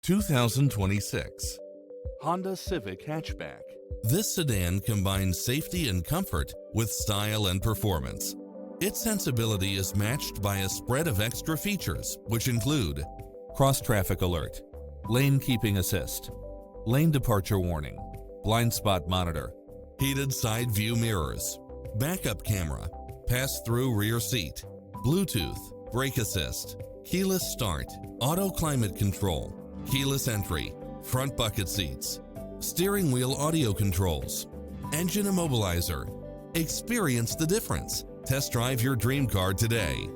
2026 Honda Civic Hatchback. This sedan combines safety and comfort with style and performance. Its sensibility is matched by a spread of extra features, which include cross-traffic alert, lane keeping assist, lane departure warning, blind spot monitor, heated side view mirrors, backup camera, pass-through rear seat, Bluetooth, brake assist, keyless start, auto climate control, keyless entry, front bucket seats, steering wheel audio controls, engine immobilizer. Experience the difference. Test drive your dream car today.